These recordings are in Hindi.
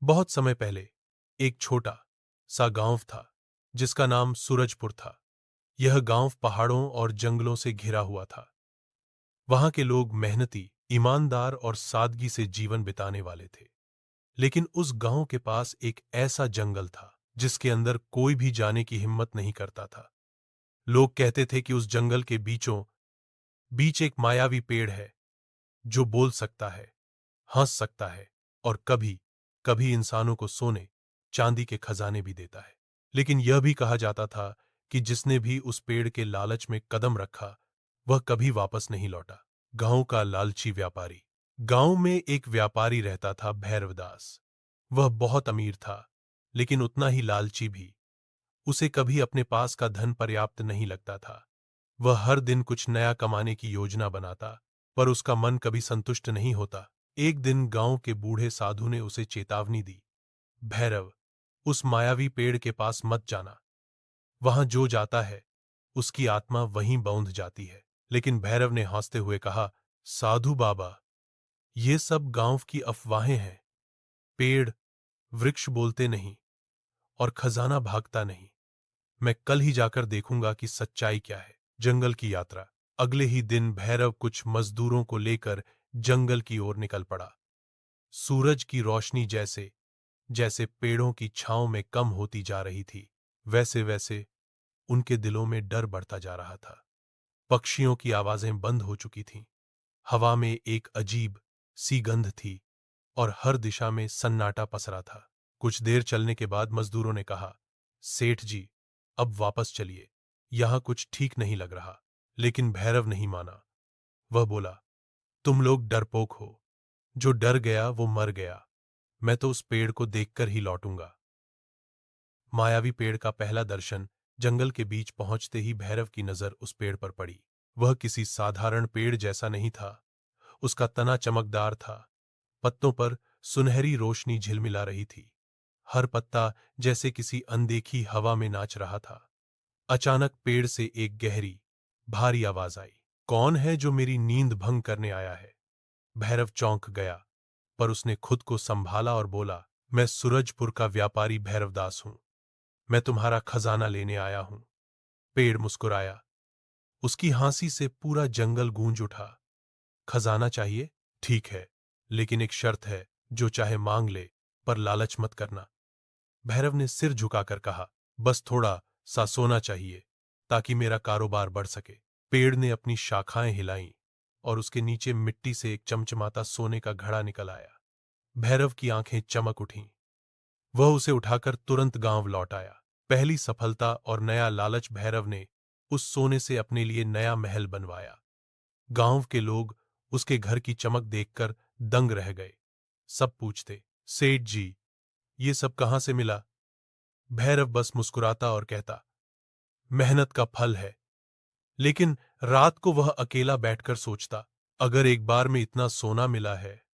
बहुत समय पहले एक छोटा सा गांव था जिसका नाम सूरजपुर था। यह गांव पहाड़ों और जंगलों से घिरा हुआ था। वहां के लोग मेहनती, ईमानदार और सादगी से जीवन बिताने वाले थे। लेकिन उस गांव के पास एक ऐसा जंगल था जिसके अंदर कोई भी जाने की हिम्मत नहीं करता था। लोग कहते थे कि उस जंगल के बीचों बीच एक मायावी पेड़ है जो बोल सकता है, हंस सकता है और कभी कभी इंसानों को सोने चांदी के खजाने भी देता है। लेकिन यह भी कहा जाता था कि जिसने भी उस पेड़ के लालच में कदम रखा वह कभी वापस नहीं लौटा। गांव का लालची व्यापारी। गांव में एक व्यापारी रहता था, भैरवदास। वह बहुत अमीर था लेकिन उतना ही लालची भी। उसे कभी अपने पास का धन पर्याप्त नहीं लगता था। वह हर दिन कुछ नया कमाने की योजना बनाता, पर उसका मन कभी संतुष्ट नहीं होता। एक दिन गांव के बूढ़े साधु ने उसे चेतावनी दी, भैरव, उस मायावी पेड़ के पास मत जाना। वहां जो जाता है उसकी आत्मा वहीं बौंध जाती है। लेकिन भैरव ने हंसते हुए कहा, साधु बाबा, ये सब गांव की अफवाहें हैं। पेड़ वृक्ष बोलते नहीं और खजाना भागता नहीं। मैं कल ही जाकर देखूंगा कि सच्चाई क्या है। जंगल की यात्रा। अगले ही दिन भैरव कुछ मजदूरों को लेकर जंगल की ओर निकल पड़ा। सूरज की रोशनी जैसे जैसे पेड़ों की छांव में कम होती जा रही थी, वैसे वैसे उनके दिलों में डर बढ़ता जा रहा था। पक्षियों की आवाजें बंद हो चुकी थीं। हवा में एक अजीब सी गंध थी और हर दिशा में सन्नाटा पसरा था। कुछ देर चलने के बाद मजदूरों ने कहा, सेठ जी, अब वापस चलिए, यहां कुछ ठीक नहीं लग रहा। लेकिन भैरव नहीं माना। वह बोला, तुम लोग डरपोक हो। जो डर गया वो मर गया। मैं तो उस पेड़ को देखकर ही लौटूंगा। मायावी पेड़ का पहला दर्शन। जंगल के बीच पहुंचते ही भैरव की नजर उस पेड़ पर पड़ी। वह किसी साधारण पेड़ जैसा नहीं था। उसका तना चमकदार था। पत्तों पर सुनहरी रोशनी झिलमिला रही थी। हर पत्ता जैसे किसी अनदेखी हवा में नाच रहा था। अचानक पेड़ से एक गहरी, भारी आवाज आई। कौन है जो मेरी नींद भंग करने आया है? भैरव चौंक गया, पर उसने खुद को संभाला और बोला, मैं सूरजपुर का व्यापारी भैरवदास हूं। मैं तुम्हारा खजाना लेने आया हूं। पेड़ मुस्कुराया। उसकी हंसी से पूरा जंगल गूंज उठा। खजाना चाहिए? ठीक है, लेकिन एक शर्त है, जो चाहे मांग ले, पर लालच मत करना। भैरव ने सिर झुकाकर कहा, बस थोड़ा सा सोना चाहिए, ताकि मेरा कारोबार बढ़ सके। पेड़ ने अपनी शाखाएं हिलाईं और उसके नीचे मिट्टी से एक चमचमाता सोने का घड़ा निकल आया। भैरव की आंखें चमक उठीं। वह उसे उठाकर तुरंत गांव लौट आया। पहली सफलता और नया लालच। भैरव ने उस सोने से अपने लिए नया महल बनवाया। गांव के लोग उसके घर की चमक देखकर दंग रह गए। सब पूछते, सेठ जी, ये सब कहां से मिला? भैरव बस मुस्कुराता और कहता, मेहनत का फल है। लेकिन रात को वह अकेला बैठकर सोचता, अगर एक बार में इतना सोना मिला है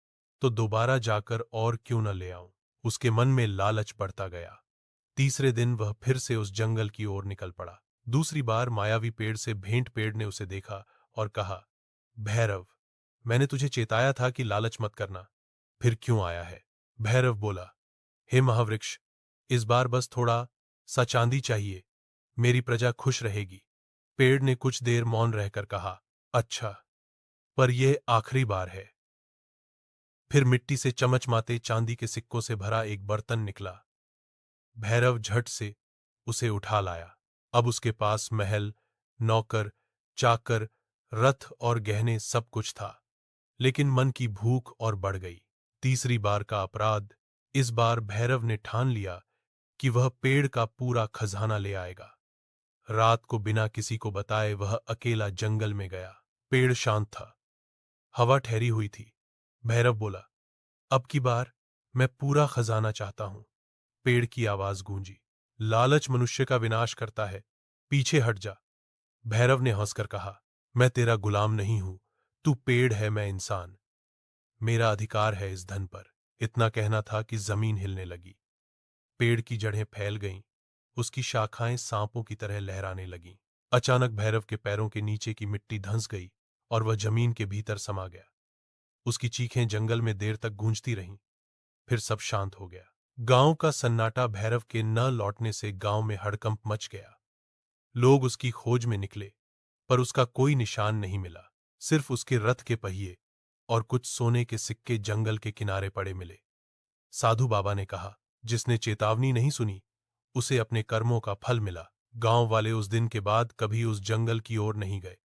तो दोबारा जाकर और क्यों न ले आऊं। उसके मन में लालच बढ़ता गया। तीसरे दिन वह फिर से उस जंगल की ओर निकल पड़ा। दूसरी बार मायावी पेड़ से भेंट पेड़ ने उसे देखा और कहा, भैरव, मैंने तुझे चेताया था कि लालच मत करना, फिर क्यों आया है? भैरव बोला, हे महावृक्ष, इस बार बस थोड़ा सा चांदी चाहिए, मेरी प्रजा खुश रहेगी। पेड़ ने कुछ देर मौन रहकर कहा, अच्छा, पर यह आखिरी बार है। फिर मिट्टी से चमचमाते चांदी के सिक्कों से भरा एक बर्तन निकला। भैरव झट से उसे उठा लाया। अब उसके पास महल, नौकर, चाकर, रथ और गहने सब कुछ था। लेकिन मन की भूख और बढ़ गई। तीसरी बार का अपराध। इस बार भैरव ने ठान लिया कि वह पेड़ का पूरा खजाना ले आएगा। रात को बिना किसी को बताए वह अकेला जंगल में गया। पेड़ शांत था। हवा ठहरी हुई थी। भैरव बोला, अब की बार मैं पूरा खजाना चाहता हूं। पेड़ की आवाज गूंजी, लालच मनुष्य का विनाश करता है, पीछे हट जा। भैरव ने हंसकर कहा, मैं तेरा गुलाम नहीं हूं। तू पेड़ है, मैं इंसान। मेरा अधिकार है इस धन पर। इतना कहना था कि जमीन हिलने लगी। पेड़ की जड़ें फैल गईं। उसकी शाखाएं सांपों की तरह लहराने लगीं। अचानक भैरव के पैरों के नीचे की मिट्टी धंस गई और वह जमीन के भीतर समा गया। उसकी चीखें जंगल में देर तक गूंजती रहीं। फिर सब शांत हो गया। गांव का सन्नाटा भैरव के न लौटने से गांव में हड़कंप मच गया। लोग उसकी खोज में निकले, पर उसका कोई निशान नहीं मिला। सिर्फ उसके रथ के पहिए और कुछ सोने के सिक्के जंगल के किनारे पड़े मिले। साधु बाबा ने कहा, जिसने चेतावनी नहीं सुनी, उसे अपने कर्मों का फल मिला। गांव वाले उस दिन के बाद कभी उस जंगल की ओर नहीं गए।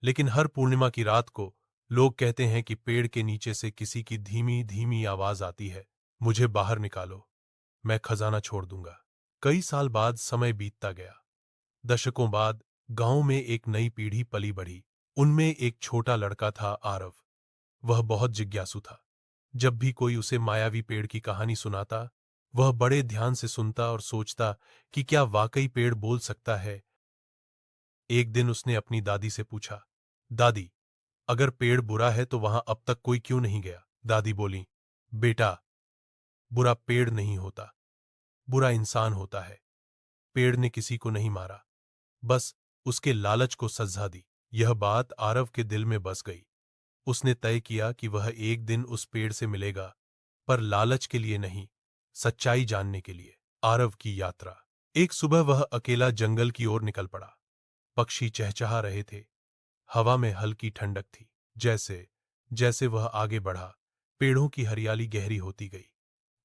लेकिन हर पूर्णिमा की रात को लोग कहते हैं कि पेड़ के नीचे से किसी की धीमी धीमी आवाज आती है, मुझे बाहर निकालो, मैं खजाना छोड़ दूंगा। कई साल बाद समय बीतता गया। दशकों बाद गांव में एक नई पीढ़ी पली बढ़ी। उनमें एक छोटा लड़का था, आरव। वह बहुत जिज्ञासु था। जब भी कोई उसे मायावी पेड़ की कहानी सुनाता, वह बड़े ध्यान से सुनता और सोचता कि क्या वाकई पेड़ बोल सकता है। एक दिन उसने अपनी दादी से पूछा, दादी, अगर पेड़ बुरा है तो वहां अब तक कोई क्यों नहीं गया? दादी बोली, बेटा, बुरा पेड़ नहीं होता, बुरा इंसान होता है। पेड़ ने किसी को नहीं मारा, बस उसके लालच को सजा दी। यह बात आरव के दिल में बस गई। उसने तय किया कि वह एक दिन उस पेड़ से मिलेगा, पर लालच के लिए नहीं, सच्चाई जानने के लिए। आरव की यात्रा। एक सुबह वह अकेला जंगल की ओर निकल पड़ा। पक्षी चहचहा रहे थे, हवा में हल्की ठंडक थी। जैसे जैसे वह आगे बढ़ा, पेड़ों की हरियाली गहरी होती गई।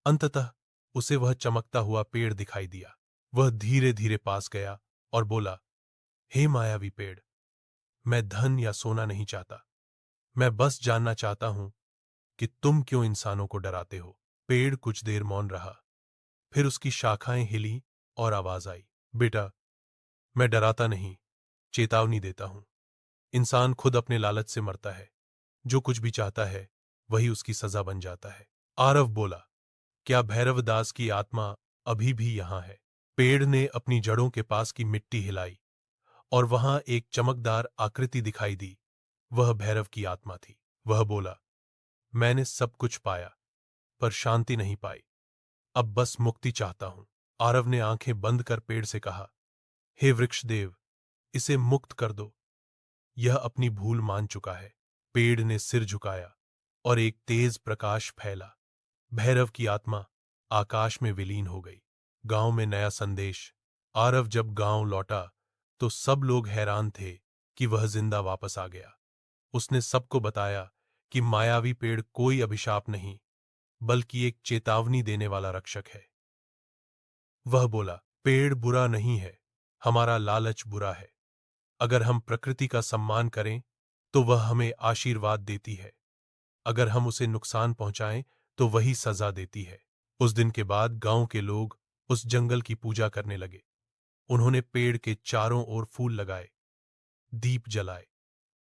अंततः उसे वह चमकता हुआ पेड़ दिखाई दिया। वह धीरे धीरे पास गया और बोला, हे मायावी पेड़, मैं धन या सोना नहीं चाहता, मैं बस जानना चाहता हूं कि तुम क्यों इंसानों को डराते हो। पेड़ कुछ देर मौन रहा, फिर उसकी शाखाएं हिली और आवाज आई, बेटा, मैं डराता नहीं, चेतावनी देता हूं। इंसान खुद अपने लालच से मरता है। जो कुछ भी चाहता है वही उसकी सजा बन जाता है। आरव बोला, क्या भैरवदास की आत्मा अभी भी यहां है? पेड़ ने अपनी जड़ों के पास की मिट्टी हिलाई और वहां एक चमकदार आकृति दिखाई दी। वह भैरव की आत्मा थी। वह बोला, मैंने सब कुछ पाया, पर शांति नहीं पाई। अब बस मुक्ति चाहता हूं। आरव ने आंखें बंद कर पेड़ से कहा, हे वृक्षदेव, इसे मुक्त कर दो, यह अपनी भूल मान चुका है। पेड़ ने सिर झुकाया और एक तेज प्रकाश फैला। भैरव की आत्मा आकाश में विलीन हो गई। गांव में नया संदेश। आरव जब गांव लौटा तो सब लोग हैरान थे कि वह जिंदा वापस आ गया। उसने सबको बताया कि मायावी पेड़ कोई अभिशाप नहीं, बल्कि एक चेतावनी देने वाला रक्षक है। वह बोला, पेड़ बुरा नहीं है, हमारा लालच बुरा है। अगर हम प्रकृति का सम्मान करें तो वह हमें आशीर्वाद देती है, अगर हम उसे नुकसान पहुंचाएं तो वही सजा देती है। उस दिन के बाद गांव के लोग उस जंगल की पूजा करने लगे। उन्होंने पेड़ के चारों ओर फूल लगाए, दीप जलाए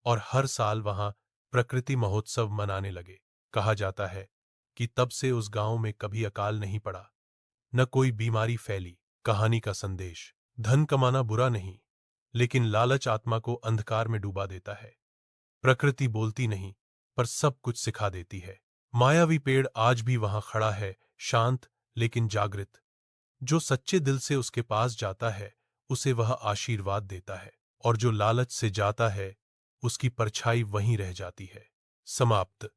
और हर साल वहां प्रकृति महोत्सव मनाने लगे। कहा जाता है कि तब से उस गांव में कभी अकाल नहीं पड़ा, न कोई बीमारी फैली। कहानी का संदेश, धन कमाना बुरा नहीं, लेकिन लालच आत्मा को अंधकार में डूबा देता है। प्रकृति बोलती नहीं, पर सब कुछ सिखा देती है। मायावी पेड़ आज भी वहां खड़ा है, शांत लेकिन जागृत। जो सच्चे दिल से उसके पास जाता है, उसे वह आशीर्वाद देता है, और जो लालच से जाता है, उसकी परछाई वहीं रह जाती है। समाप्त।